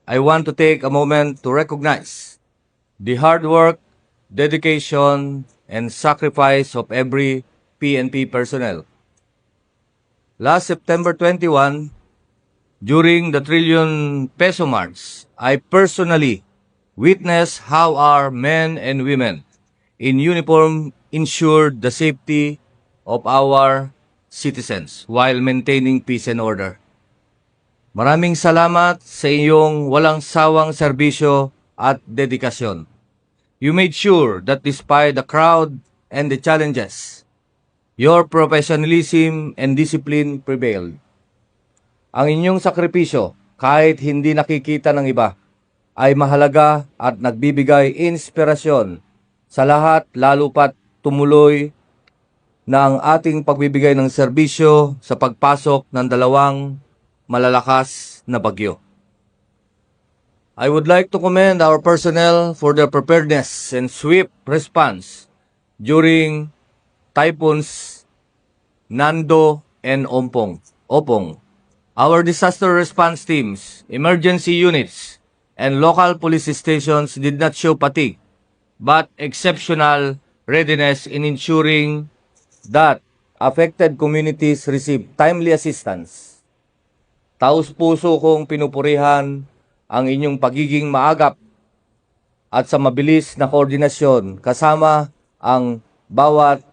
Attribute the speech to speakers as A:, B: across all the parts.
A: I want to take a moment to recognize the hard work, dedication, and sacrifice of every PNP personnel. Last September 21, during the Trillion Peso March, I personally witnessed how our men and women in uniform ensured the safety of our citizens while maintaining peace and order. Maraming salamat sa iyong walang sawang serbisyo at dedikasyon. You made sure that despite the crowd and the challenges, your professionalism and discipline prevailed. Ang inyong sakripisyo, kahit hindi nakikita ng iba, ay mahalaga at nagbibigay inspirasyon sa lahat, lalo pat tumuloy na ang ating pagbibigay ng serbisyo sa pagpasok ng dalawang malalakas na bagyo. I would like to commend our personnel for their preparedness and swift response during typhoons Nando and Opong. Our disaster response teams, emergency units, and local police stations did not show fatigue, but exceptional readiness in ensuring that affected communities receive timely assistance. Taos-puso kong pinupurihan ang inyong pagiging maagap at sa mabilis na koordinasyon kasama ang bawat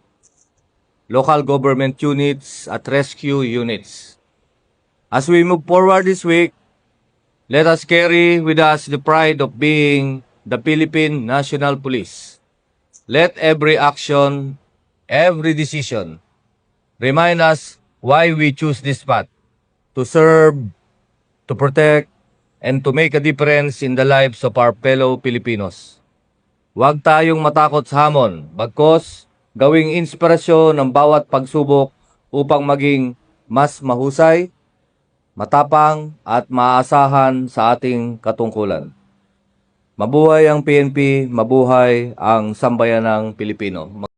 A: local government units at rescue units. As we move forward this week, let us carry with us the pride of being the Philippine National Police. Let every action, every decision, remind us why we choose this path: to serve, to protect, and to make a difference in the lives of our fellow Filipinos. Huwag tayong matakot sa hamon, bagkus gawing inspirasyon ng bawat pagsubok upang maging mas mahusay, matapang at maasahan sa ating katungkulan. Mabuhay ang PNP, mabuhay ang sambayanang Pilipino.